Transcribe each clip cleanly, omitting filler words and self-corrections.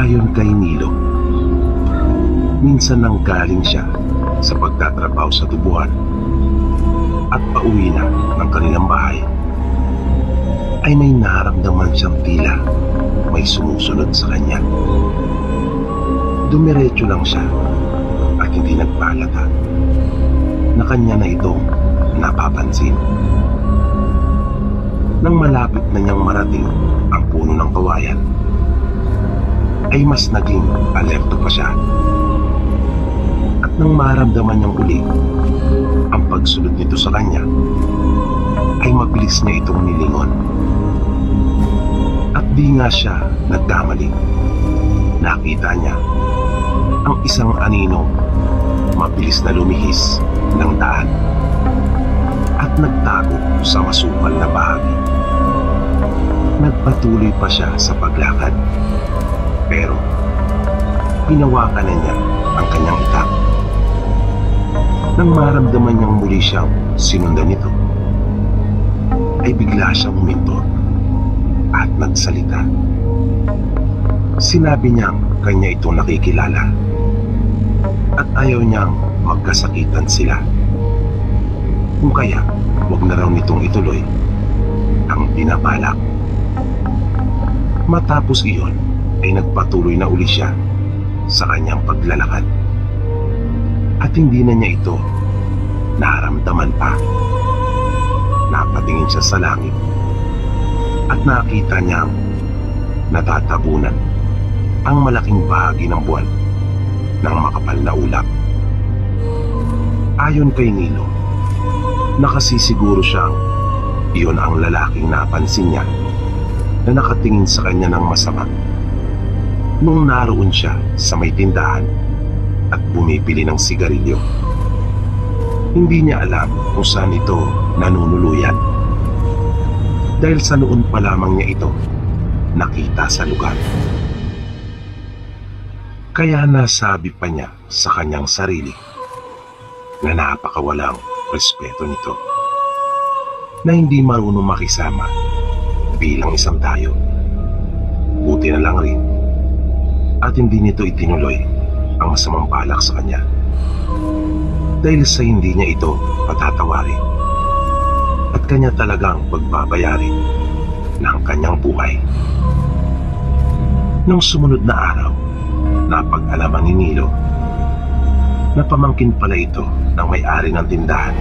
Ayon kay Nilo, minsan nang galing siya sa pagtatrabaho sa tubuhan at pauwi na ng kanilang bahay, ay may nararamdaman siyang tila may sumusunod sa kanya. Dumiretso lang siya at hindi nagpalata na kanya na itong napapansin. Nang malapit na niyang marating ang puno ng kawayan, ay mas naging alerto pa siya. At nang maramdaman niyang uli ang pagsunod nito sa kanya, ay mabilis niya itong nilingon. At di nga siya nagkamali. Nakita niya ang isang anino mabilis na lumihis ng daan at nagtago sa masukal na bahagi. Nagpatuloy pa siya sa paglakad, pero hinawakan na niya ang kanyang itak. Nang maramdaman niyang muli siyang sinundan nito, ay bigla siyang huminto at nagsalita. Sinabi niyang kanya ito nakikilala at ayaw niyang magkasakitan sila. Kung kaya, huwag na raw nitong ituloy ang pinabalak. Matapos iyon, ay nagpatuloy na uli siya sa kanyang paglalakad. At hindi na niya ito naramdaman pa. Napatingin siya sa langit at nakita niyang natatabunan ang malaking bahagi ng buwan ng makapal na ulap. Ayon kay Nilo, nakasisiguro siyang iyon ang lalaking napansin niya na nakatingin sa kanya ng masama nung naroon siya sa may tindahan at bumibili ng sigarilyo. Hindi niya alam kung saan ito nanunuluyan, dahil sa noon pa lamang niya ito nakita sa lugar. Kaya nasabi pa niya sa kanyang sarili na napakawalang respeto nito, na hindi marunong makisama bilang isang tayo. Buti na lang rin at hindi nito itinuloy ang masamang balak sa kanya, dahil sa hindi niya ito patatawarin at kanya talagang pagbabayarin ng kanyang buhay. Nung sumunod na araw, napag-alaman ni Nilo na pamangkin pala ito ng may-ari ng tindahan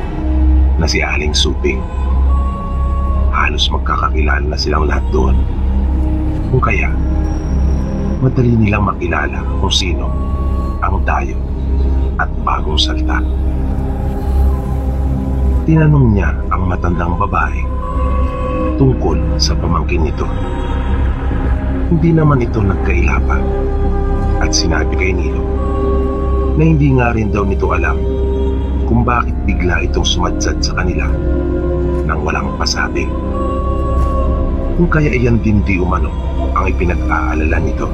na si Aling Suping. Halos magkakakilala na silang lahat doon. Kung kaya, madali nilang makilala kung sino ang dayo at bagong salta. Tinanong niya ang matandang babae tungkol sa pamangkin nito. Hindi naman ito nagkaila pa at sinabi kay Nilo na hindi nga rin daw nito alam kung bakit bigla itong sumadsad sa kanila nang walang pasabi. Kung kaya iyan din di umano ang ipinag-aalala nito.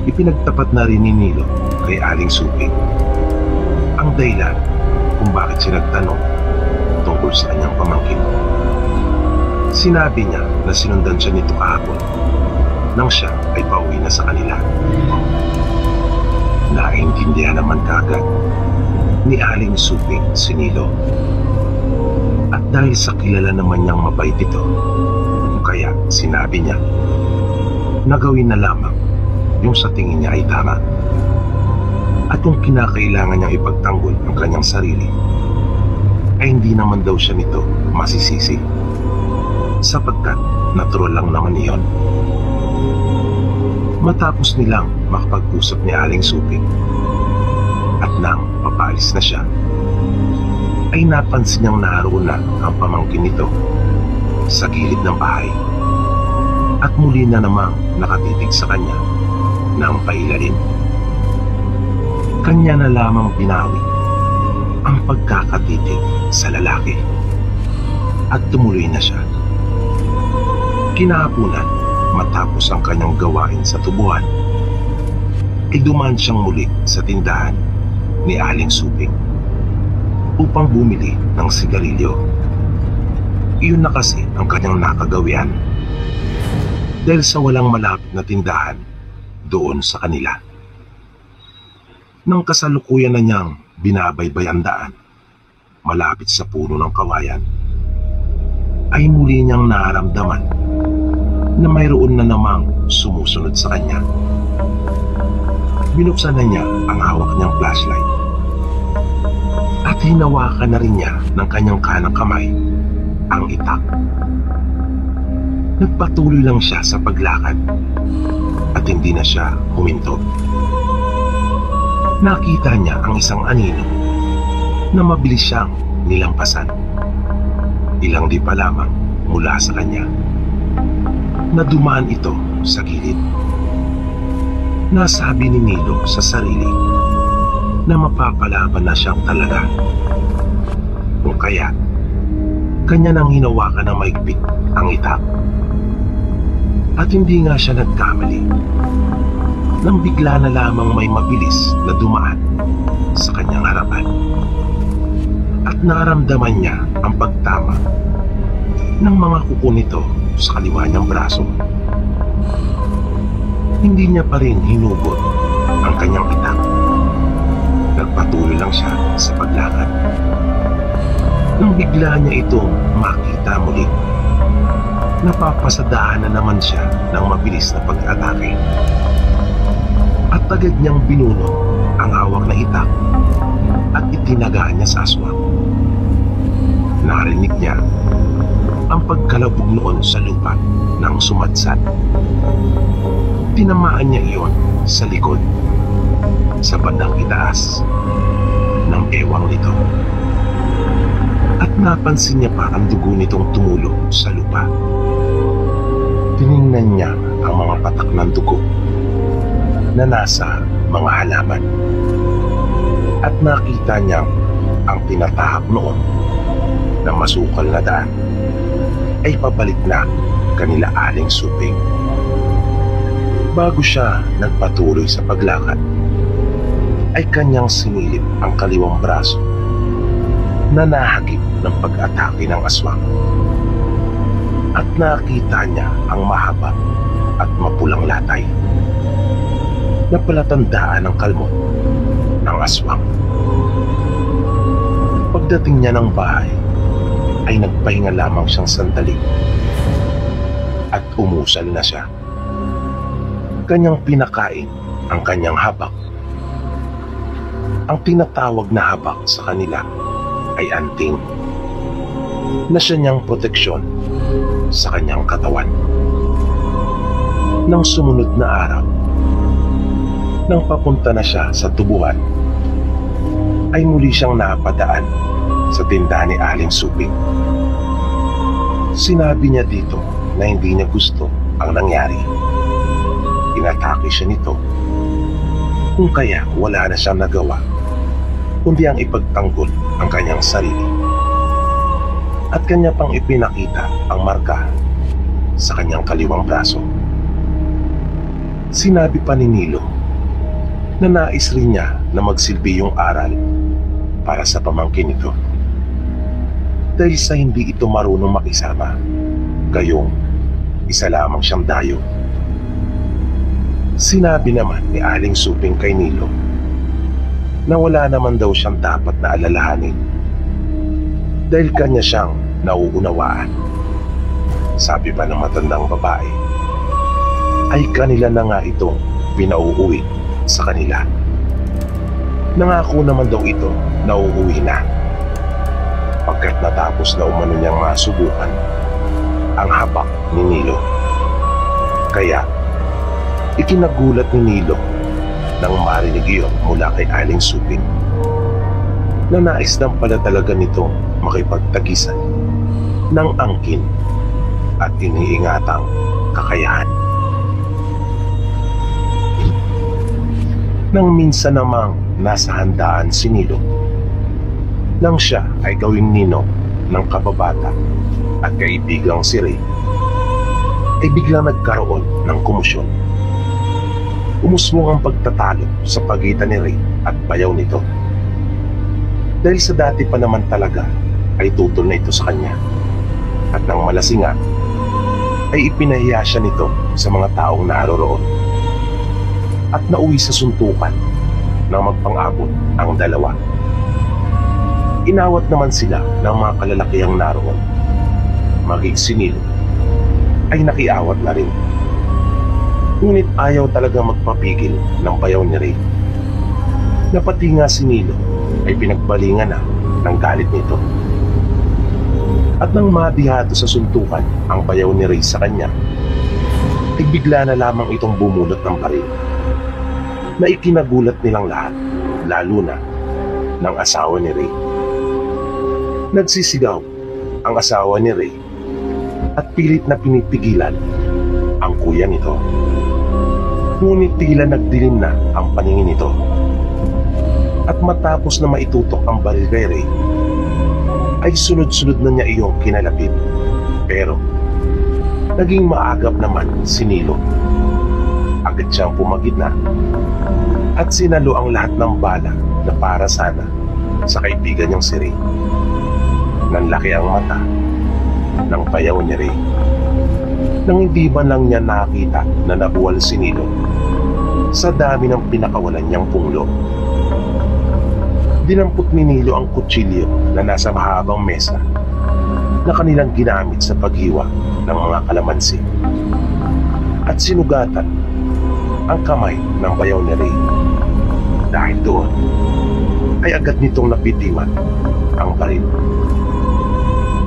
Ipinagtapat na rin ni Nilo kay Aling Suping ang dahilan kung bakit siya nagtanong tungkol sa kanyang pamangkin. Sinabi niya na sinundan siya nito kahapon nang siya ay pauwi na sa kanila. Naintindihan naman kaagad ni Aling Suping si Nilo, at dahil sa kilala naman niyang mabait ito, kaya sinabi niya na gawin na lamang yung sa tingin niya ay tama, at kung kinakailangan niyang ipagtanggol ang kanyang sarili, ay hindi naman daw siya nito masisisi, sapagkat natural lang naman iyon. Matapos nilang makapag-usap ni Aling Suping at nang papaalis na siya, ay napansin niyang naroon na ang pamangkin nito sa gilid ng bahay at muli na namang nakatitig sa kanya ng pailalim. Kanya na lamang binawi ang pagkakatitig sa lalaki at tumuloy na siya. Kinahaponan, matapos ang kanyang gawain sa tubuhan, ay dumaan siyang muli sa tindahan ni Aling Suping upang bumili ng sigarilyo. Iyon na kasi ang kanyang nakagawian, dahil sa walang malapit na tindahan doon sa kanila. Nang kasalukuyan na niyang binabaybay ang daan, malapit sa puno ng kawayan, ay muli niyang naramdaman na mayroon na namang sumusunod sa kanya. Binuksan na niya ang hawak niyang flashlight at hinawakan na rin niya ng kanyang kanang kamay ang itak. Nagpatuloy lang siya sa paglakad at hindi na siya huminto. Nakita niya ang isang anino na mabilis siyang nilampasan. Ilang di pa lamang mula sa kanya na dumaan ito sa gilid. Nasabi ni Nilo sa sarili na mapapalaban na siyang talaga. Kung kaya, kanya nang hinawakan ng maigpit ang itak. At hindi nga siya nagkamali nang bigla na lamang may mabilis na dumaan sa kanyang harapan. At naramdaman niya ang pagtama ng mga kuko nito sa kaliwa niyang braso. Hindi niya pa rin hinugot ang kanyang itak. Nagpatuloy lang siya sa paglakad. Nang bigla niya itong makita muli, napapasadahan na naman siya ng mabilis na pag-atake. At agad niyang binuno ang hawak na itak at itinaga niya sa aswang. Narinig niya ang pagkalabog noon sa lupa ng sumadsad. Tinamaan niya iyon sa likod, sa bandang itaas ng ewang nito. At napansin niya pa ang dugo nitong tumulo sa lupa. Tiningnan niya ang mga patak ng dugo na nasa mga halaman. At nakita niya ang tinatahak noon na masukal na daan ay pabalik na kanila Aling Suping. Bago siya nagpatuloy sa paglakad, ay kanyang sinilip ang kaliwang braso na nahagip ng pag-atake ng aswang. At nakita niya ang mahaba at mapulang latay na palatandaan ng kalmot ng aswang. Pagdating niya ng bahay, ay nagpahinga lamang siyang sandali at umusal na siya. Kanyang pinakain ang kanyang habak. Ang tinatawag na habak sa kanila ay anting, na siya niyang proteksyon sa kanyang katawan. Nang sumunod na araw, nang papunta na siya sa tubuhan, ay muli siyang napadaan sa tindahan ni Aling Suping. Sinabi niya dito na hindi niya gusto ang nangyari. Inatake siya nito. Kung kaya wala na siyang nagawa kundi ang ipagtanggol ang kanyang sarili. At kanya pang ipinakita ang marka sa kanyang kaliwang braso. Sinabi pa ni Nilo na nais rin niya na magsilbi yung aral para sa pamangkin nito. Dahil sa hindi ito marunong makisama, gayong isa lamang siyang dayo. Sinabi naman ni Aling Suping kay Nilo na wala naman daw siyang dapat na alalahanin dahil kanya siyang nauunawaan. Sabi pa ng matandang babae, ay kanila na nga itong pinauuwi sa kanila. Nangako naman daw ito na uuwi na pagkat natapos na umano niyang masubukan ang habak ni Nilo. Kaya ikinagulat ni Nilo nang marinig iyon mula kay Aling Suping na nais lang pala talaga nitong makipagtagisan ng angkin at iniingatang kakayahan. Nang minsan namang nasa handaan si Nilo, nang siya ay gawing ninong ng kababata at kaibigang si Ray, ay biglang nagkaroon ng komosyon. Umusbong ang pagtatalo sa pagitan ni Ray at bayaw nito. Dahil sa dati pa naman talaga ay tutol na ito sa kanya. At nang malasingan, ay ipinahiya siya nito sa mga taong naroroon. at nauwi sa suntukan nang magpang-abot ang dalawa. Inawat naman sila ng mga kalalakihang naroon. Maging si Nilo ay nakiawat na rin. Ngunit ayaw talaga magpapigil ng bayaw ni Ray. Napati nga si Nilo ay pinagbalingan na ng galit nito. At nang madihado sa suntukan ang bayaw ni Ray sa kanya, ay bigla na lamang itong bumulot ng baril na ikinagulat nilang lahat, lalo na ng asawa ni Ray. Nagsisigaw ang asawa ni Ray at pilit na pinipigilan ang kuya nito. Ngunit tila nagdilim na ang paningin nito. At matapos na maitutok ang baril kay Ray, ay sunod-sunod na niya iyong kinalapit. Pero naging maagap naman si Nilo. Agad siyang pumagitna at sinalo ang lahat ng bala na para sana sa kaibigan niyang si Ray. Nanlaki ang mata ng bayaw ni Ray nang hindi man lang niya nakita na nabuwal si Nilo sa dami ng pinakawalan niyang punglo. Dinampot ni Nilo ang kutsilyo na nasa mahabang mesa na kanilang ginamit sa paghiwa ng mga kalamansi at sinugatan ang kamay ng bayaw ni Ray. Dahil doon ay agad nitong napitiman ang baril.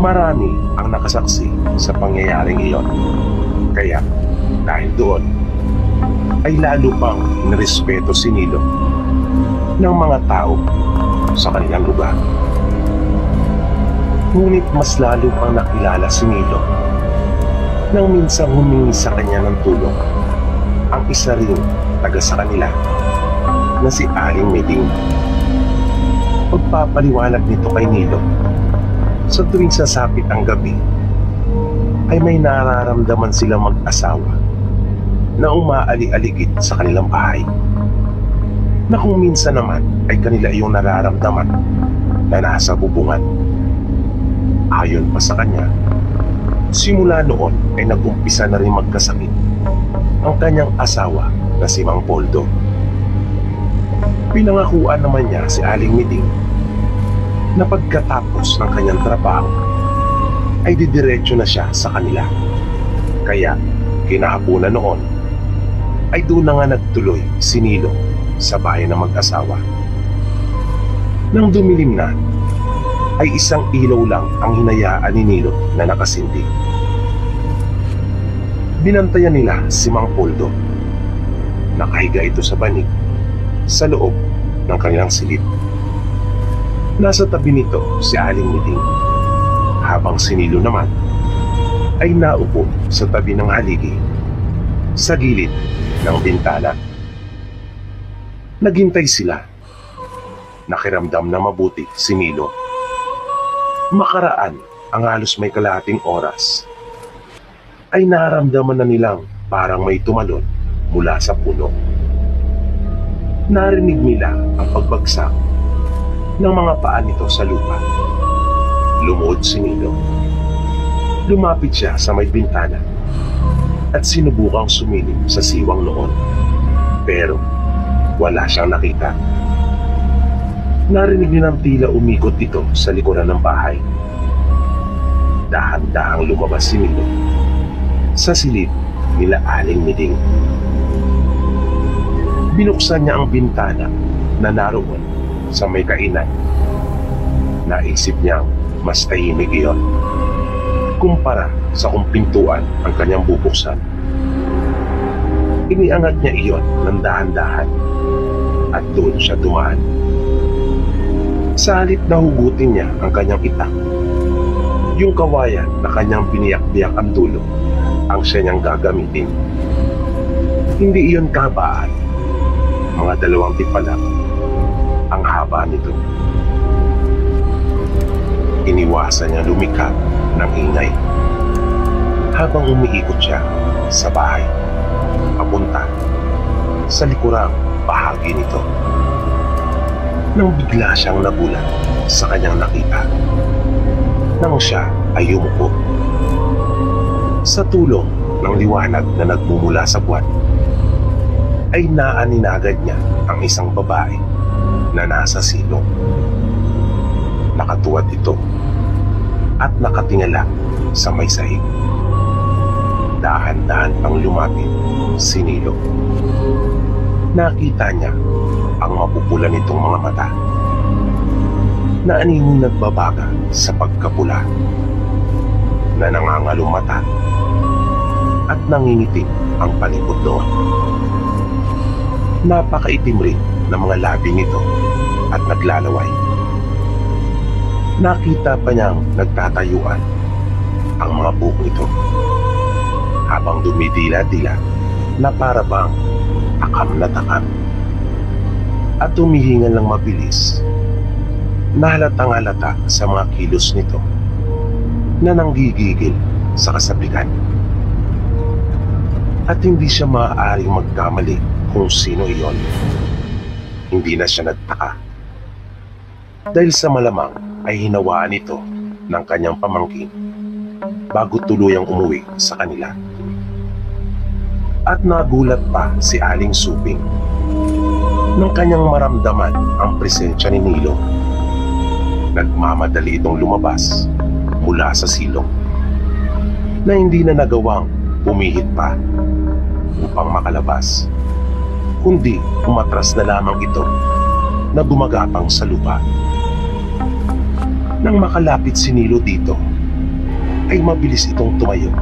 Marami ang nakasaksi sa pangyayaring iyon. Kaya dahil doon ay lalo pang nirespeto si Nilo ng mga tao sa kanilang lugar. Ngunit mas lalo pang nakilala si Nilo nang minsang humingi sa kanya ng tulong ang isa ring taga sa kanila na si Aling Meding. Pagpapaliwanag nito kay Nilo, sa tuwing sasapit ang gabi ay may nararamdaman silang mag-asawa na umaali-aligid sa kanilang bahay, na kung minsan naman ay kanila iyong nararamdaman na nasa bubungan. Ayon pa sa kanya, simula noon ay nag-umpisa na rin magkasakit ang kanyang asawa na si Mang Poldo. Pinangakuan naman niya si Aling Meding na pagkatapos ng kanyang trabaho ay didiretso na siya sa kanila. Kaya kinahapunan noon ay doon na nga nagtuloy si Nilo sa bahay ng mag-asawa. Nang dumilim na ay isang ilaw lang ang hinayaan ni Nilo na nakasindi. Binantayan nila si Mang Poldo. Nakahiga ito sa banig sa loob ng kanilang silid. Nasa tabi nito si Aling Meding, habang si Nilo naman ay naupo sa tabi ng haligi sa gilid ng bintana. Naghintay sila. Nakiramdam na mabuti si Nilo. Makaraan ang halos may kalahating oras ay naramdaman na nilang parang may tumalon mula sa puno. Narinig nila ang pagbagsak ng mga paa nito sa lupa. Lumuhod si Nilo. Lumapit siya sa may bintana at sinubukang sumilip sa siwang noon. Pero wala siyang nakita. Narinig nilang tila umikot ito sa likuran ng bahay. Dahan-dahang lumabas si Nilo sa silid nila Aling Meding. Binuksan niya ang bintana na naroon sa may kainan. Naisip niyang mas tahimik iyon kumpara sa kung pintuan ang kanyang bubuksan. Iniangat niya iyon ng dahan-dahan at doon siya dumaan. Sa halip na hugutin niya ang kanyang itak, yung kawayan na kanyang biniyak-biyak ang dulo ang siya niyang gagamitin. Hindi iyon kabaan. Mga 2 tipa lang ang haba nito. Iniwasan niya lumikha ng ingay habang umiikot siya sa bahay papunta sa likurang bahagi nito. Nang bigla siyang nagulat sa kanyang nakita nang siya ay yumuko. Sa tulong ng liwanag na nagmumula sa buwan ay naaninagad niya ang isang babae na nasa silong. Nakatuwad ito at nakatingala sa may sahig. Dahan-dahan pang lumapit si Nilo. Nakita niya ang mapupula nitong mga mata na anino nagbabaga sa pagkapula, na nangangalong mata at nangingitim ang palibot doon. Napakaitim rin ng mga labi nito at naglalaway. Nakita pa niyang nagtatayuan ang mga buhok nito habang dumidila-dila na para bang takam na takam, at humihingal ng mabilis na halatang halata sa mga kilos nito na nanggigigil sa kasabikan. At hindi siya maaaring magkamali kung sino iyon. Hindi na siya nagtaka dahil sa malamang ay hinawaan ito ng kanyang pamangkin bago tuluyang umuwi sa kanila. At nagulat pa si Aling Suping nang kanyang maramdaman ang presensya ni Nilo. Nagmamadali itong lumabas mula sa silong na hindi na nagawang pumihit pa upang makalabas, kundi umatras na lamang ito na bumagapang sa lupa. Nang makalapit si Nilo dito, ay mabilis itong tumayo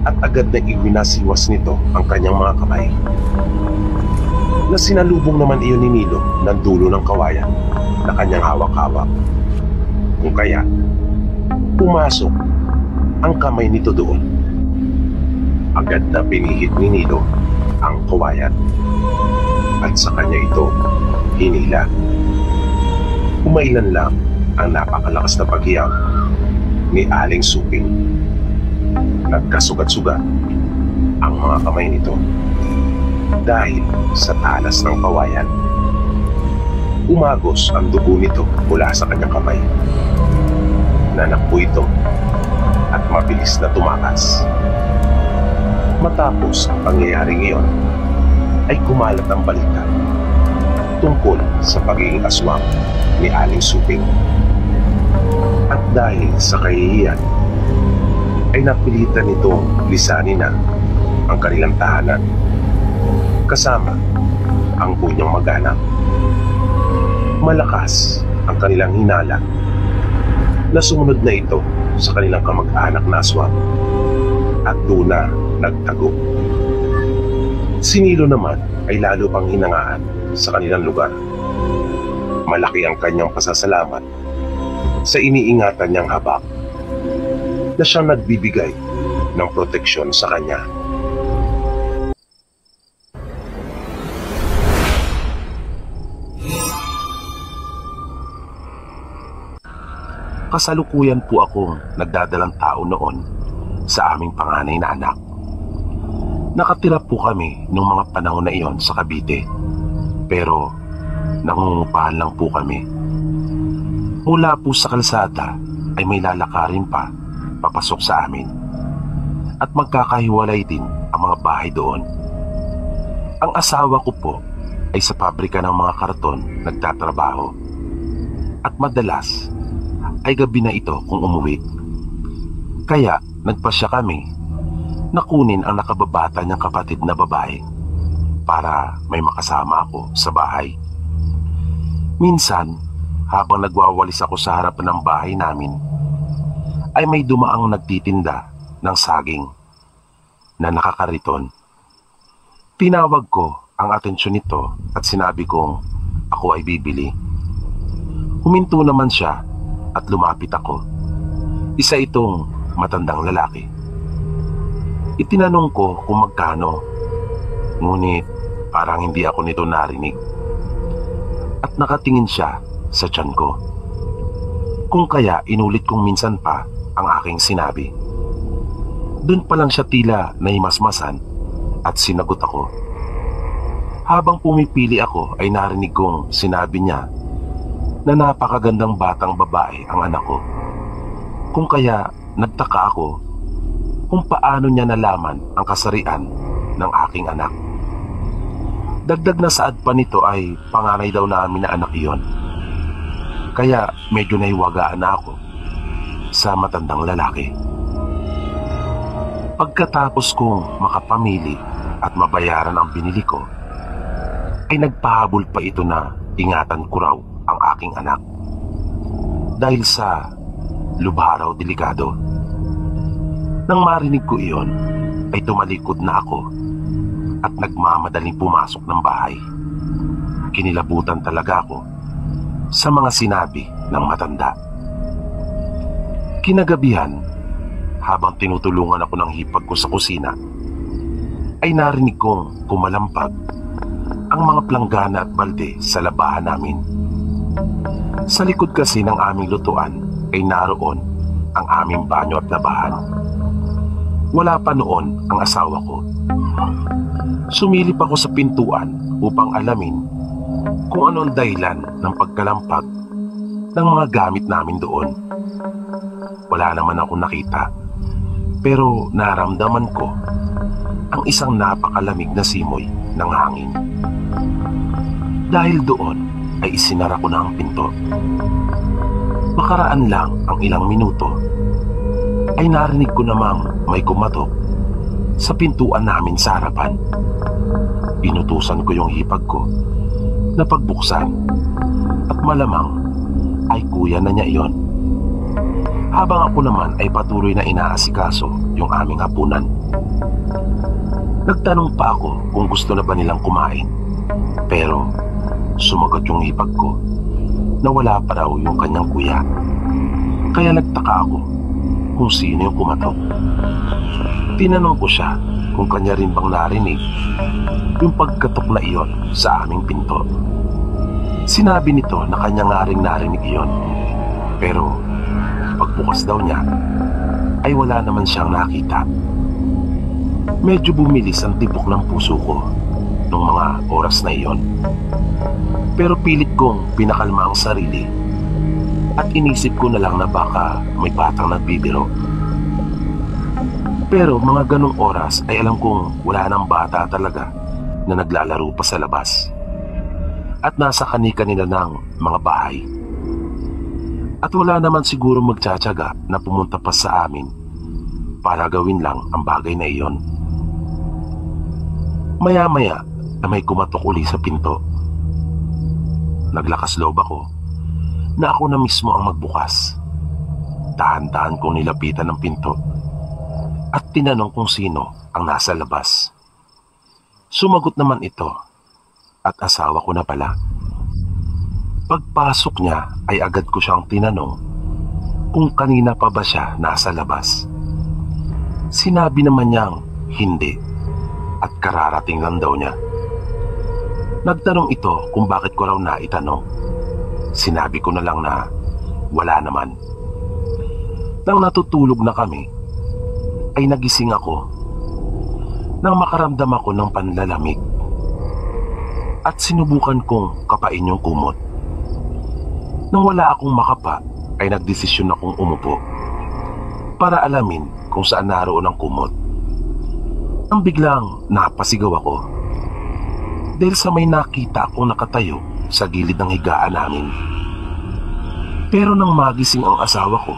at agad na iwinasiwas nito ang kanyang mga kamay, na sinalubong naman iyon ni Nilo ng dulo ng kawayan na kanyang hawak-hawak. Kung kaya, pumasok ang kamay nito doon. Agad na pinihit ni Nilo ang kawayan at sa kanya ito hinila. Umailan lang ang napakalakas na paghiyak ni Aling Suping. Nagkasugat-sugat ang mga kamay nito dahil sa talas ng kawayan. Umagos ang dugo nito mula sa kanyang kamay. Nanakbo ito at mabilis na tumakas. Matapos ang pangyayaring iyon, ay kumalat ang balita tungkol sa pagiging aswang ni Aling Suping. At dahil sa kahihiyan, ay napilitan nitong lisanin na ang kanilang tahanan kasama ang kunyang mag-anak. Malakas ang kanilang hinala na sumunod na ito sa kanilang kamag-anak na aswang at doon na nagtago. Si Nilo naman ay lalo pang hinangaan sa kanilang lugar. Malaki ang kanyang pasasalamat sa iniingatan niyang habak na siyang nagbibigay ng proteksyon sa kanya. Kasalukuyan po akong nagdadalang tao noon sa aming panganay na anak. Nakatira po kami nung mga panahon na iyon sa Cavite, pero nangungupahan lang po kami. Mula po sa kalsada ay may lalakarin pa papasok sa amin at magkakahiwalay din ang mga bahay doon. Ang asawa ko po ay sa pabrika ng mga karton nagtatrabaho at madalas ay gabi na ito kung umuwi. Kaya nagpasya kami na kunin ang nakababata niyang kapatid na babae para may makasama ako sa bahay. Minsan, habang nagwawalis ako sa harapan ng bahay namin, ay may dumaang nagtitinda ng saging na nakakariton. Tinawag ko ang atensyon nito at sinabi kong ako ay bibili. Huminto naman siya at lumapit ako. Isa itong matandang lalaki. Itinanong ko kung magkano, ngunit parang hindi ako nito narinig. At nakatingin siya sa tiyan ko. Kung kaya inulit kong minsan pa ang aking sinabi. Doon pa lang siya tila nahimasmasan at sinagot ako. Habang pumipili ako ay narinig kong sinabi niya na napakagandang batang babae ang anak ko. Kung kaya nagtaka ako kung paano niya nalaman ang kasarian ng aking anak. Dagdag na saad pa nito ay panganay daw namin na anak iyon. Kaya medyo nahiwagaan na ako sa matandang lalaki. Pagkatapos kong makapamili at mabayaran ang binili ko, ay nagpahabol pa ito na ingatan ko raw ang aking anak. Dahil sa lubha raw delikado. Nang marinig ko iyon, ay tumalikod na ako at nagmamadaling pumasok ng bahay. Kinilabutan talaga ako sa mga sinabi ng matanda. Kinagabihan, habang tinutulungan ako ng hipag ko sa kusina, ay narinig kong kumalampag ang mga planggana at balde sa labahan namin. Sa likod kasi ng aming lutuan ay naroon ang aming banyo at labahan. Wala pa noon ang asawa ko. Sumilip ako sa pintuan upang alamin kung ano ang dahilan ng pagkalampag ng mga gamit namin doon. Wala naman ako nakita, pero naramdaman ko ang isang napakalamig na simoy ng hangin. Dahil doon ay isinara ko na ang pinto. Makaraan lang ang ilang minuto ay narinig ko namang may kumatok sa pintuan namin sa harapan. Inutusan ko yung hipag ko na pagbuksan at malamang ay kuya na niya iyon. Habang ako naman ay patuloy na inaasikaso yung aming hapunan. Nagtanong pa ako kung gusto na ba nilang kumain, pero sumagot yung hipag ko na wala pa raw yung kanyang kuya. Kaya nagtaka ako kung sino yung kumatok. Tinanong ko siya kung kanya rin bang narinig yung pagkatok na iyon sa aming pinto. Sinabi nito na kanya nga rin narinig iyon, pero pagbukas daw niya ay wala naman siyang nakita. Medyo bumilis ang tibok ng puso ko nung mga oras na iyon, pero pilit kong pinakalma ang sarili at inisip ko na lang na baka may batang nagbibiro. Pero mga ganong oras ay alam kong wala nang bata talaga na naglalaro pa sa labas at nasa kani-kanila ng mga bahay. At wala naman siguro magtsatsaga na pumunta pa sa amin para gawin lang ang bagay na iyon. Maya-maya na may kumatok uli sa pinto. Naglakas loob ako na ako na mismo ang magbukas. Dahan-dahan kong nilapitan ng pinto at tinanong kung sino ang nasa labas. Sumagot naman ito at asawa ko na pala. Pagpasok niya ay agad ko siyang tinanong kung kanina pa ba siya nasa labas. Sinabi naman niyang hindi at kararating lang daw niya. Nagtanong ito kung bakit ko raw naitanong. Sinabi ko na lang na wala naman. Nang natutulog na kami, ay nagising ako nang makaramdam ako ng panlalamig at sinubukan kong kapain yung kumot. Nang wala akong makapa, ay nagdesisyon akong umupo para alamin kung saan naroon ang kumot. Ang biglang napasigaw ako dahil sa may nakita akong nakatayo sa gilid ng higaan namin. Pero nang magising ang asawa ko,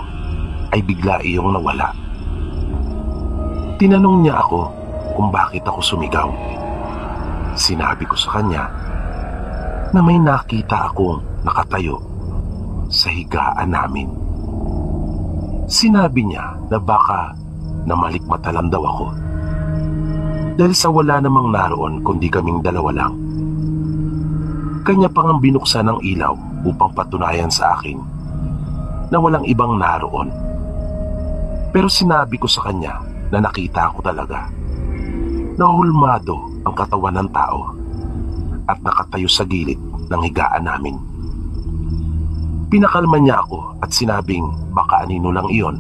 ay bigla iyong nawala. Tinanong niya ako kung bakit ako sumigaw. Sinabi ko sa kanya na may nakita akong nakatayo sa higaan namin. Sinabi niya na baka namalikmata lang daw ako dahil sa wala namang naroon kundi kaming dalawa lang. Kanya pang ang binuksan ng ilaw upang patunayan sa akin na walang ibang naroon. Pero sinabi ko sa kanya na nakita ko talaga na hulmado ang katawan ng tao at nakatayo sa gilid ng higaan namin. Pinakalma niya ako at sinabing baka anino lang iyon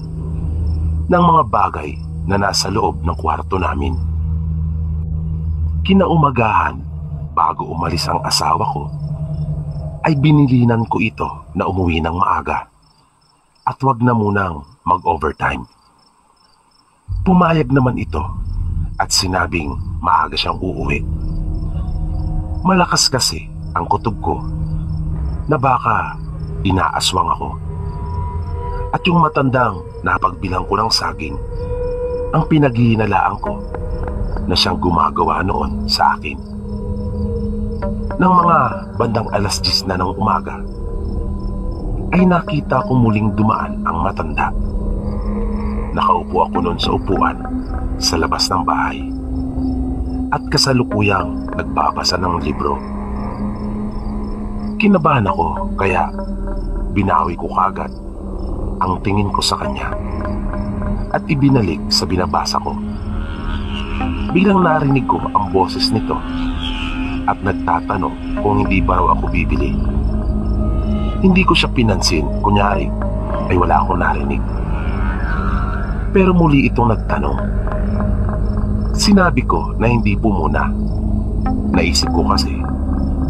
ng mga bagay na nasa loob ng kwarto namin. Kinaumagahan, bago umalis ang asawa ko, ay binilinan ko ito na umuwi ng maaga at wag na munang mag-overtime. Pumayag naman ito at sinabing maaga siyang uuwi. Malakas kasi ang kutob ko na baka inaaswang ako. At yung matandang napagbilang ko ng saging ang pinaghihinalaan ko na siyang gumagawa noon sa akin. Nang mga bandang 10:00 na ng umaga, ay nakita ko muling dumaan ang matanda. Nakaupo ako noon sa upuan sa labas ng bahay at kasalukuyang nagbabasa ng libro. Kinabahan ako kaya binawi ko kagad ang tingin ko sa kanya at ibinalik sa binabasa ko. Biglang narinig ko ang boses nito at nagtatanong kung hindi ba raw ako bibili. Hindi ko siya pinansin, kunyari ay wala akong narinig. Pero muli itong nagtanong. Sinabi ko na hindi po muna. Naisip ko kasi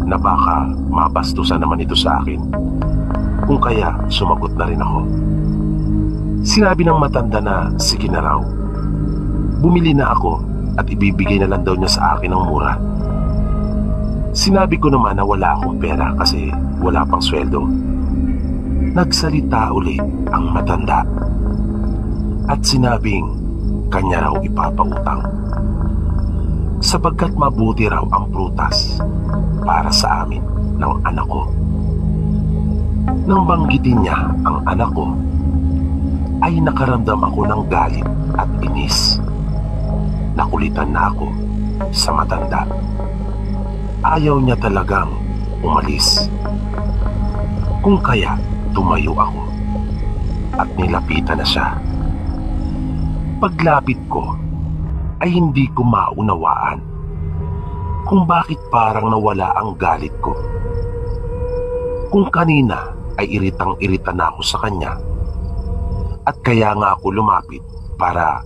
na baka mabastusan naman ito sa akin. Kung kaya sumagot na rin ako. Sinabi ng matanda na sige na raw. Bumili na ako at ibibigay na lang daw niya sa akin ng mura. Sinabi ko naman na wala akong pera kasi wala pang sweldo. Nagsalita uli ang matanda at sinabing kanya raw ipapautang sapagkat mabuti raw ang prutas para sa amin ng anak ko. Nang banggitin niya ang anak ko, ay nakaramdam ako ng galit at inis. Nakulitan na ako sa matanda. Ayaw niya talagang umalis. Kung kaya, tumayo ako at nilapitan na siya. Paglapit ko, ay hindi ko maunawaan kung bakit parang nawala ang galit ko. Kung kanina ay iritang-irita na ako sa kanya at kaya nga ako lumapit para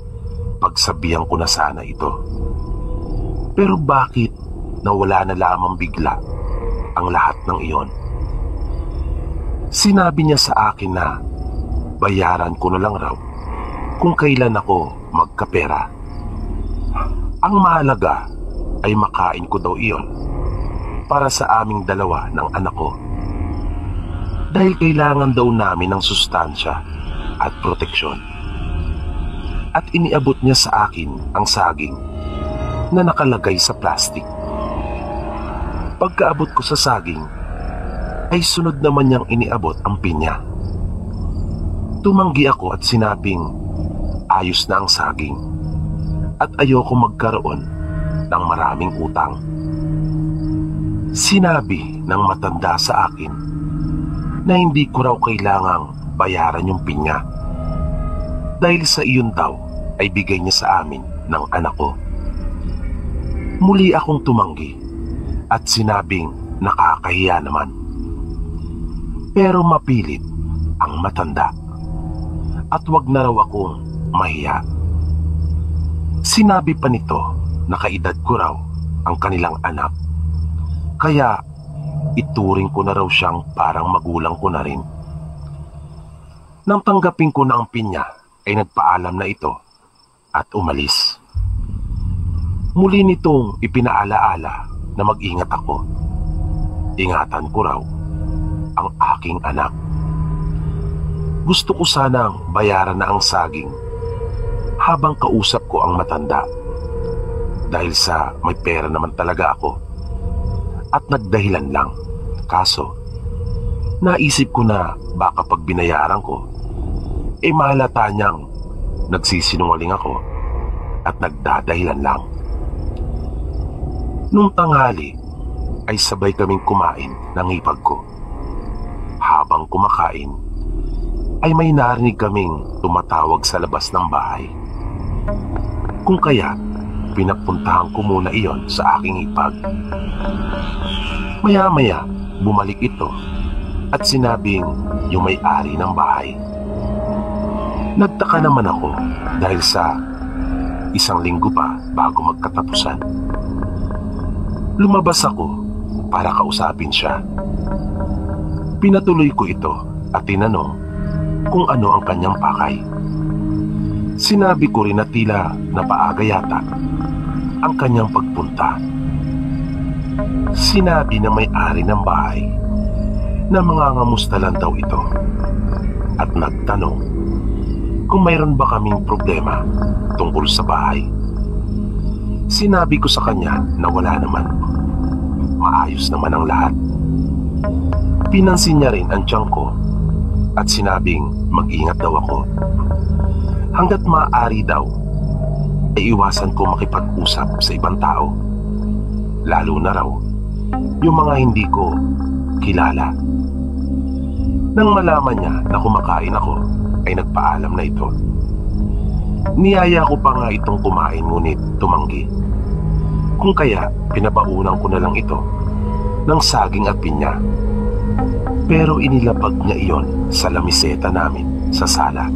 pagsabihan ko na sana ito. Pero bakit nawala na lamang bigla ang lahat ng iyon? Sinabi niya sa akin na bayaran ko na lang raw kung kailan ako magkapera. Ang mahalaga ay makain ko daw iyon para sa aming dalawa ng anak ko. Dahil kailangan daw namin ng sustansya at proteksyon. At iniabot niya sa akin ang saging na nakalagay sa plastik. Pagkaabot ko sa saging, ay sunod naman niyang iniabot ang pinya. Tumanggi ako at sinabing ayos na ang saging at ayoko magkaroon ng maraming utang. Sinabi ng matanda sa akin na hindi ko raw kailangang bayaran yung pinya dahil sa iyon daw ay bigay niya sa amin ng anak ko. Muli akong tumanggi at sinabing nakakahiya naman. Pero mapilit ang matanda at wag na raw akong mahiya. Sinabi pa nito na kaedad ko raw ang kanilang anak, kaya ituring ko na raw siyang parang magulang ko na rin. Nang tanggapin ko na ang pinya ay nagpaalam na ito at umalis. Muli nitong ipinaalaala na mag-ingat ako. Ingatan ko raw ang aking anak. Gusto ko sanang bayaran na ang saging habang kausap ko ang matanda dahil sa may pera naman talaga ako at nagdahilan lang. Kaso naisip ko na baka pag binayaran ko mahalata niyang nagsisinungaling ako at nagdadahilan lang. Nung tanghali ay sabay kaming kumain ng hipag ko. Habang kumakain ay may narinig kaming tumatawag sa labas ng bahay. Kung kaya pinapuntahan ko muna iyon sa aking hipag. Maya-maya bumalik ito at sinabing yung may-ari ng bahay. Nagtaka naman ako dahil sa 1 linggo pa bago magkatapusan. Lumabas ako para kausapin siya. Pinatuloy ko ito at tinanong kung ano ang kanyang pakay. Sinabi ko rin na tila napaaga yata ang kanyang pagpunta. Sinabi ng may-ari ng bahay na mangangamusta lang daw ito at nagtanong kung mayroon ba kaming problema tungkol sa bahay. Sinabi ko sa kanya na wala naman. Maayos naman ang lahat. Pinansin niya rin ang tiyan ko at sinabing mag-ingat daw ako. Hanggat maaari daw, ay iwasan ko makipag-usap sa ibang tao. Lalo na raw, yung mga hindi ko kilala. Nang malaman niya na kumakain ako, ay nagpaalam na ito. Niyaya ko pa nga itong kumain ngunit tumanggi. Kung kaya, pinabaunan ko na lang ito ng saging at pinya. Pero inilapag niya iyon sa lamiseta namin sa sala.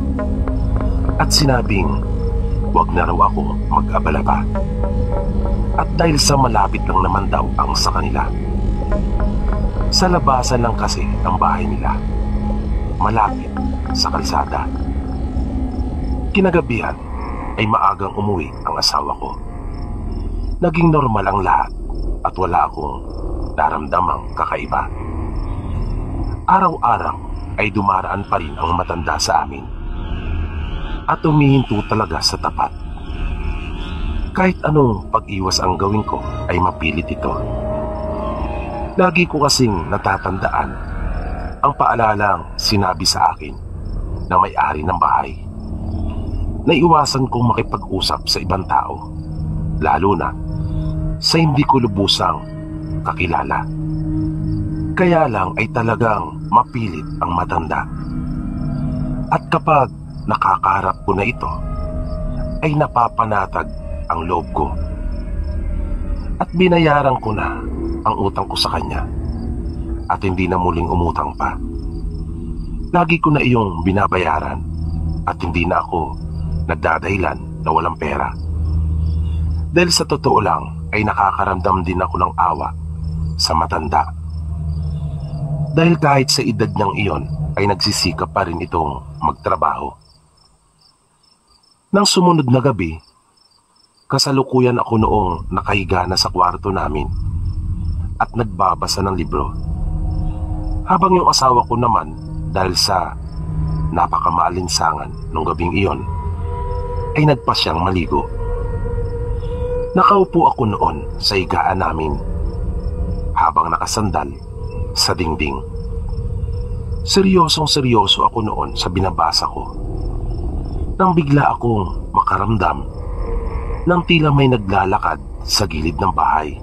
At sinabing, wag na raw ako mag-abala pa. At dahil sa malapit lang naman daw ang sa kanila. Sa labasan lang kasi ang bahay nila. Malapit sa kalsada. Kinagabihan ay maagang umuwi ang asawa ko. Naging normal ang lahat at wala akong naramdamang kakaiba. Araw-araw ay dumaraan pa rin ang matanda sa amin at humihinto talaga sa tapat. Kahit anong pag-iwas ang gawin ko ay mapilit ito. Lagi ko kasing natatandaan ang paalalang sinabi sa akin na may-ari ng bahay na iwasan kong makipag-usap sa ibang tao, lalo na sa hindi ko lubusang kakilala. Kaya lang ay talagang mapilit ang matanda. At kapag nakakaharap ko na ito, ay napapanatag ang loob ko. At binayaran ko na ang utang ko sa kanya at hindi na muling umutang pa. Lagi ko na iyong binabayaran at hindi na ako nagdadahilan na walang pera. Dahil sa totoo lang ay nakakaramdam din ako ng awa sa matanda. Dahil kahit sa edad niyang iyon ay nagsisikap pa rin itong magtrabaho. Nang sumunod na gabi, kasalukuyan ako noong nakahiga na sa kwarto namin at nagbabasa ng libro. Habang yung asawa ko naman dahil sa napakamaalinsangan nung gabing iyon ay nagpa siyang maligo. Nakaupo ako noon sa higaan namin habang nakasandal sa dingding. Seryosong-seryoso ako noon sa binabasa ko nang bigla akong makaramdam ng tila may naglalakad sa gilid ng bahay.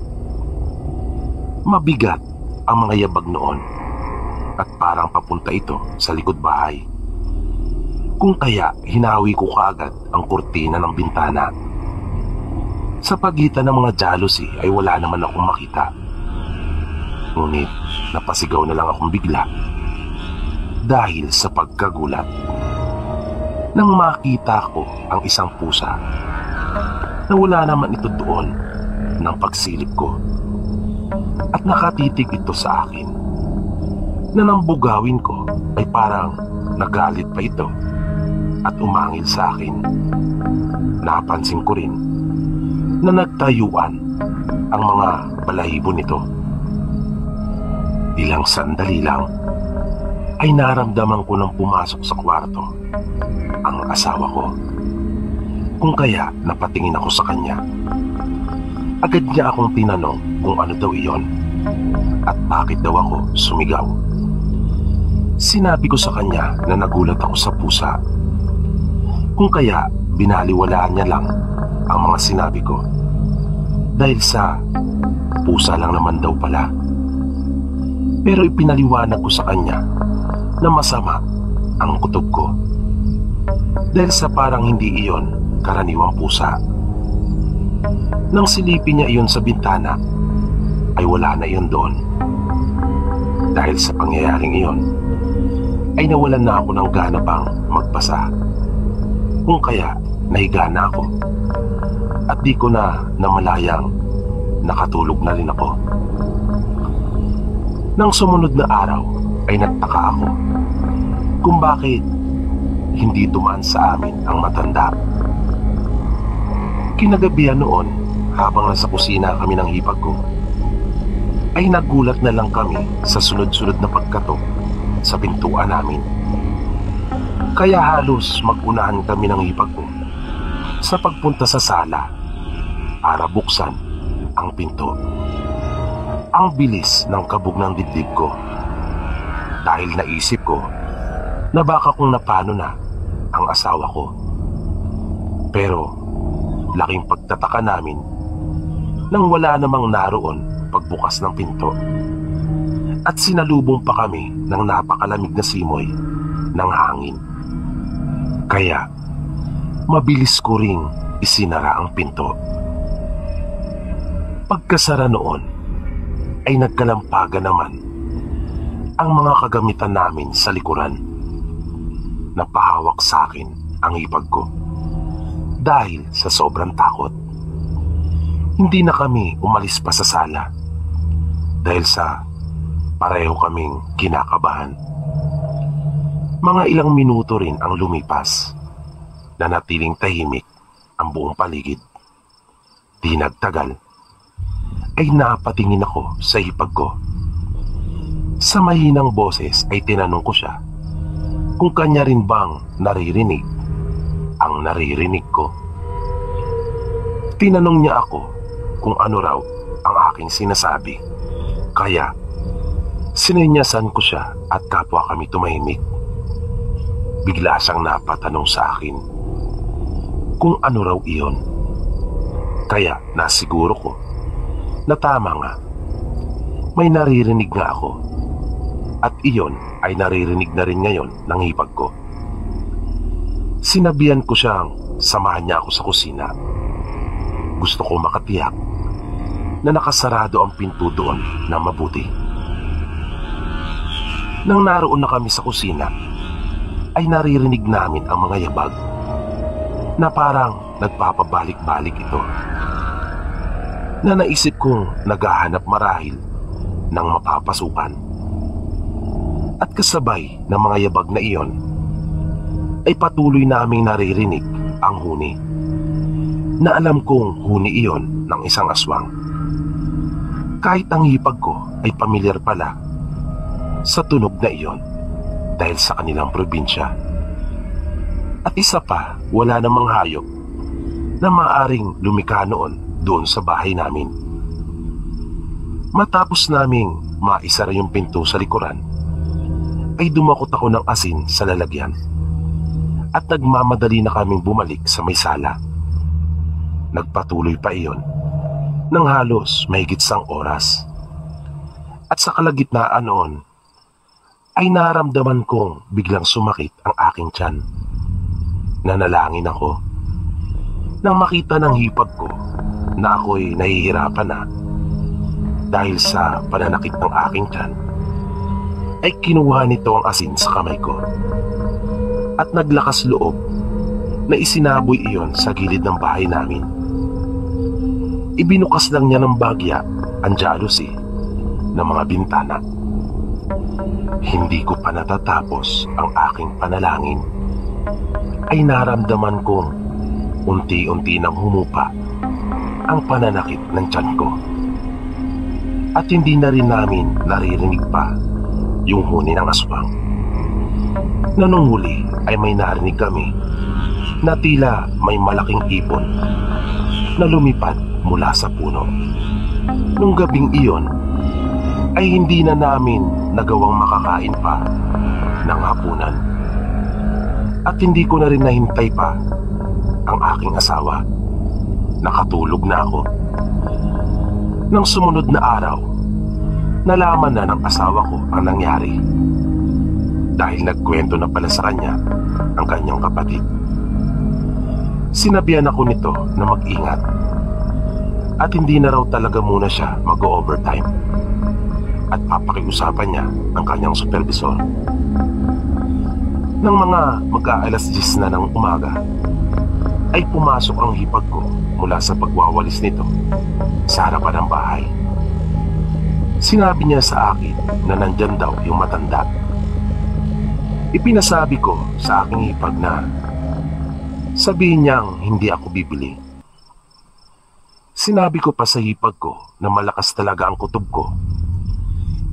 Mabigat ang mga yabag noon at parang papunta ito sa likod bahay. Kung kaya hinawi ko kaagad ang kurtina ng bintana. Sa pagitan ng mga jealousy ay wala naman akong makita. Ngunit napasigaw na lang akong bigla dahil sa pagkagulat nang makita ko ang isang pusa na wala naman ito doon ng pagsilip ko at nakatitig ito sa akin na nang bugawin ko ay parang nagalit pa ito at umangil sa akin. Napansin ko rin na nagtayuan ang mga balahibo nito. Ilang sandali lang ay naramdaman ko nang pumasok sa kwarto ang asawa ko. Kung kaya napatingin ako sa kanya. Agad niya akong tinanong kung ano daw iyon at bakit daw ako sumigaw. Sinabi ko sa kanya na nagulat ako sa pusa. Kung kaya binaliwalaan niya lang ang mga sinabi ko dahil sa pusa lang naman daw pala. Pero ipinaliwanag ko sa kanya na masama ang kutob ko dahil sa parang hindi iyon karaniwang pusa. Nang silipin niya iyon sa bintana ay wala na iyon doon. Dahil sa pangyayaring iyon ay nawalan na ako ng gana pang magbasa. Kung kaya nahiga na ako at di ko na namalayang nakatulog na rin ako. Nang sumunod na araw ay nagtaka ako kung bakit hindi dumaan sa amin ang matanda. Kinagabihan noon habang nasa kusina kami ng hipag ko ay nagulat na lang kami sa sunod-sunod na pagkatok sa pintuan namin. Kaya halos mag-unahan kami ng hipag ko sa pagpunta sa sala para buksan ang pinto. Ang bilis ng kabog ng dibdib ko dahil naisip ko na baka kung napano na ang asawa ko. Pero laking pagtataka namin nang wala namang naroon pagbukas ng pinto at sinalubong pa kami ng napakalamig na simoy ng hangin. Kaya mabilis ko ring isinara ang pinto. Pagkasara noon ay nagkalampagan naman ang mga kagamitan namin sa likuran. Napahawak sa akin ang hipag ko dahil sa sobrang takot. Hindi na kami umalis pa sa sala dahil sa pareho kaming kinakabahan. Mga ilang minuto rin ang lumipas na natiling tahimik ang buong paligid. Di nagtagal ay napatingin ako sa hipag ko. Sa mahinang boses ay tinanong ko siya kung kanya rin bang naririnig ang naririnig ko. Tinanong niya ako kung ano raw ang aking sinasabi. Kaya sinenyasan ko siya at kapwa kami tumahimik. Bigla siyang napatanong sa akin kung ano raw iyon. Kaya nasiguro ko na tama nga. May naririnig nga ako at iyon ay naririnig na rin ngayon ng hipag ko. Sinabihan ko siyang samahan niya ako sa kusina. Gusto ko makatiyak na nakasarado ang pinto doon na mabuti. Nang naroon na kami sa kusina, ay naririnig namin ang mga yabag na parang nagpapabalik-balik ito. Na naisip kong naghahanap marahil ng mapapasukan. At kasabay ng mga yabag na iyon, ay patuloy naming naririnig ang huni. Na alam kong huni iyon ng isang aswang. Kahit ang hipag ko ay pamilyar pala sa tunog na iyon dahil sa kanilang probinsya. At isa pa, wala namang hayop na maaaring lumika noon doon sa bahay namin. Matapos naming maisara yung pinto sa likuran, ay dumakot ako ng asin sa lalagyan at nagmamadali na kaming bumalik sa may sala. Nagpatuloy pa iyon ng halos mahigit 1 oras. At sa kalagitnaan noon, ay naramdaman kong biglang sumakit ang aking tiyan. Nanalangin ako nang makita ng hipag ko na ako'y nahihirapan na dahil sa pananakit ng aking tiyan, ay kinuha nito ang asin sa kamay ko at naglakas loob na isinaboy iyon sa gilid ng bahay namin. Ibinukas lang niya ng bagya ang jalousie ng mga bintana. Hindi ko pa natatapos ang aking panalangin ay naramdaman kong unti-unti nang humupa ang pananakit ng tiyan ko. At hindi na rin namin naririnig pa yung huni ng aswang. Na nung huli ay may narinig kami na tila may malaking ibon na lumipad mula sa puno. Nung gabing iyon ay hindi na namin nagawang makakain pa ng hapunan. At hindi ko na rin nahintay pa ang aking asawa. Nakatulog na ako. Nang sumunod na araw, nalaman na ng asawa ko ang nangyari dahil nagkwento na pala sa kanya ang kanyang kapatid. Sinabihan ako nito na mag-ingat at hindi na raw talaga muna siya mag-overtime at papakiusapan niya ang kanyang supervisor. Nang mga mag-aalas 10 na ng umaga, ay pumasok ang hipag ko mula sa pagwawalis nito sa harapan ng bahay. Sinabi niya sa akin na nandyan daw yung matanda. Ipinasabi ko sa aking hipag na sabihin niyang hindi ako bibili. Sinabi ko pa sa hipag ko na malakas talaga ang kutob ko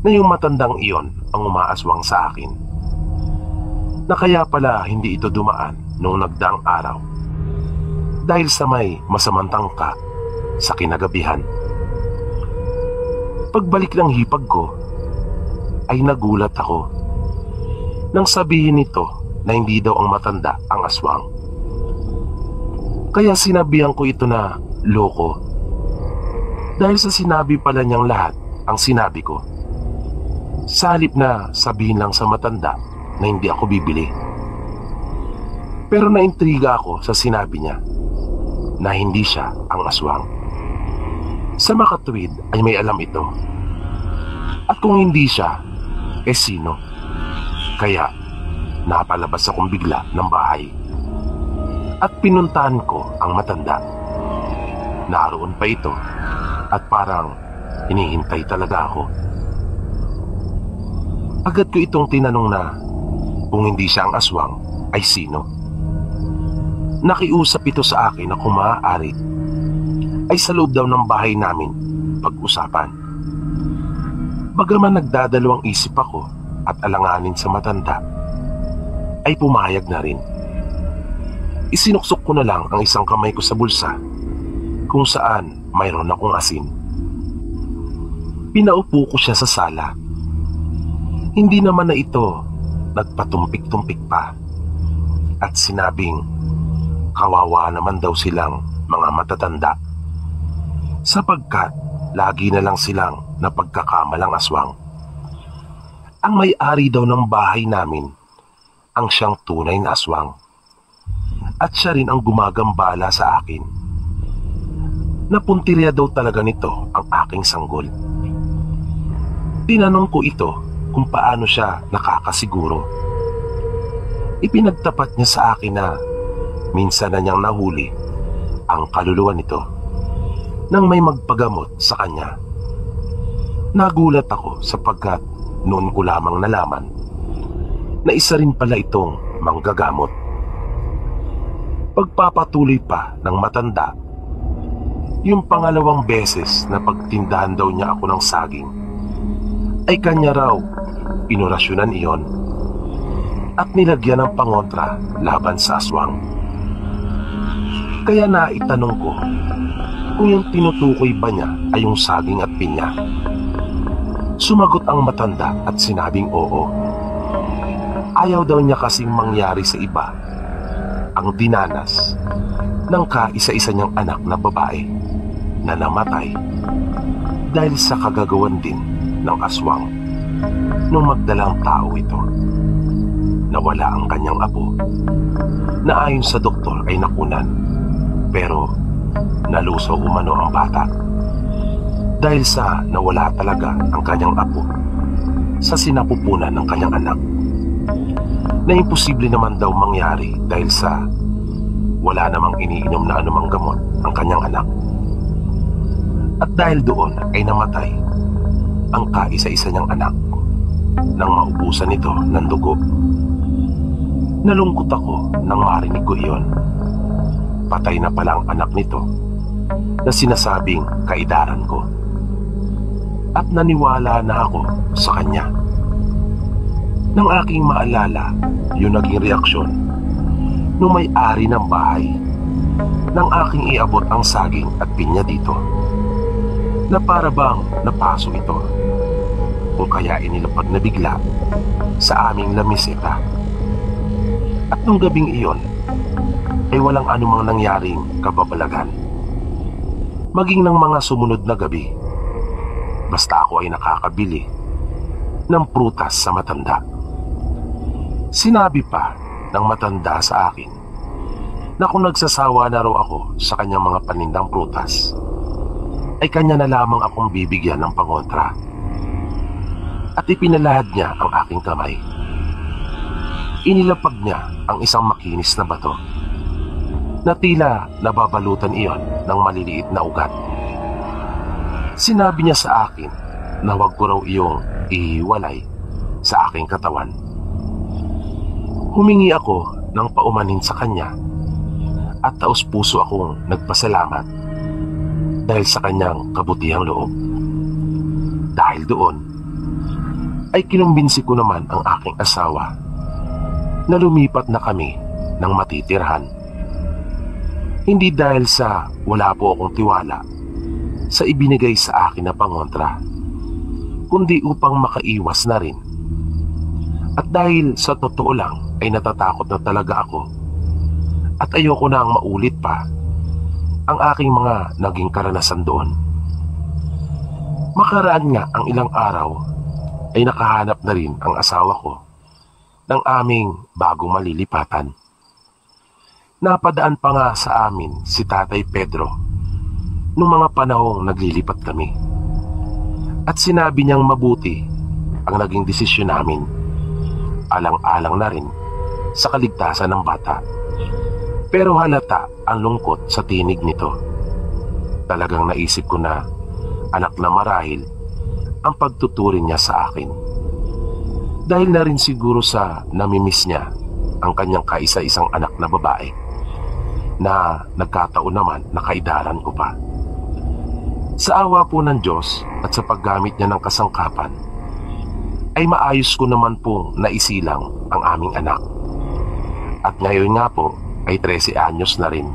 na yung matandang iyon ang umaaswang sa akin, na kaya pala hindi ito dumaan noong nagdaang araw dahil sa may masamang tangka sa kinagabihan. Pagbalik ng hipag ko ay nagulat ako nang sabihin nito na hindi daw ang matanda ang aswang. Kaya sinabihan ko ito na loko dahil sa sinabi pala niyang lahat ang sinabi ko, sa halip na sabihin lang sa matanda na hindi ako bibili. Pero naintriga ako sa sinabi niya na hindi siya ang aswang. Sa makatuwid ay may alam ito. At kung hindi siya, sino? Kaya napalabas akong bigla ng bahay at pinuntahan ko ang matanda. Naroon pa ito at parang hinihintay talaga ako. Agad ko itong tinanong na kung hindi siya ang aswang ay sino. Nakiusap ito sa akin na kung maaari ay sa loob daw ng bahay namin pag-usapan. Bagaman nagdadalawang isip ako at alanganin sa matanda, ay pumayag na rin. Isinuksok ko na lang ang isang kamay ko sa bulsa kung saan mayroon akong asin. Pinaupo ko siya sa sala. Hindi naman na ito nagpatumpik-tumpik pa at sinabing kawawa naman daw silang mga matatanda sapagkat lagi na lang silang napagkakamalang aswang. Ang may-ari daw ng bahay namin ang siyang tunay na aswang at siya rin ang gumagambala sa akin. Napuntirya daw talaga nito ang aking sanggol. Tinanong ko ito kung paano siya nakakasiguro. Ipinagtapat niya sa akin na minsan na niyang nahuli ang kaluluwa nito nang may magpagamot sa kanya. Nagulat ako sapagkat noon ko lamang nalaman na isa rin pala itong manggagamot. Pagpapatuloy pa ng matanda, yung pangalawang beses na pagtindahan daw niya ako ng saging ay kanya raw inorasyonan iyon at nilagyan ng pangontra laban sa aswang. Kaya naitanong ko kung yung tinutukoy ba niya ay yung saging at pinya. Sumagot ang matanda at sinabing oo. Ayaw daw niya kasing mangyari sa iba ang dinanas ng kaisa-isa niyang anak na babae na namatay dahil sa kagagawan din ng aswang nung magdalang tao ito. Nawala ang kanyang apo na ayon sa doktor ay nakunan, pero nalusaw umano ang bata dahil sa nawala talaga ang kanyang apo sa sinapupunan ng kanyang anak, na imposible naman daw mangyari dahil sa wala namang iniinom na anumang gamot ang kanyang anak. At dahil doon ay namatay ang kaisa-isa niyang anak nang maubusan nito ng dugo. Nalungkot ako nang marinig ko iyon. Patay na palang anak nito na sinasabing kaidaran ko. At naniwala na ako sa kanya. Nang aking maalala yung naging reaksyon nung may-ari ng bahay nang aking iabot ang saging at pinya dito, na para bang napaso ito kung kaya inilapag na bigla sa aming lamiseta. At nung gabing iyon ay walang anumang nangyaring kababalagan, maging ng mga sumunod na gabi, basta ako ay nakakabili ng prutas sa matanda. Sinabi pa ng matanda sa akin na kung nagsasawa na raw ako sa kanyang mga panindang prutas, ay kanya na lamang akong bibigyan ng pangontra. At ipinalahad niya ang aking kamay. Inilapag niya ang isang makinis na bato na tila nababalutan iyon ng maliliit na ugat. Sinabi niya sa akin na huwag ko raw iyong ihiwalay sa aking katawan. Humingi ako ng paumanin sa kanya at taos-puso akong nagpasalamat dahil sa kanyang kabutihang loob. Dahil doon ay kinumbinsi ko naman ang aking asawa na lumipat na kami ng matitirhan. Hindi dahil sa wala po akong tiwala sa ibinigay sa akin na pangontra, kundi upang makaiwas na rin. At dahil sa totoo lang ay natatakot na talaga ako at ayoko na ang maulit pa ang aking mga naging karanasan doon. Makaraan nga ang ilang araw ay nakahanap na rin ang asawa ko ng aming bagong malilipatan. Napadaan pa nga sa amin si Tatay Pedro noong mga panahong naglilipat kami. At sinabi niyang mabuti ang naging desisyon namin, alang-alang na rin sa kaligtasan ng bata. Pero halata ang lungkot sa tinig nito. Talagang naisip ko na anak na marahil ang pagtuturing niya sa akin. Dahil na rin siguro sa namimiss niya ang kanyang kaisa-isang anak na babae na nagkataon naman na kaidaran ko pa. Sa awa po ng Diyos at sa paggamit niya ng kasangkapan, ay maayos ko naman pong naisilang ang aming anak. At ngayon nga po ay 13 anyos na rin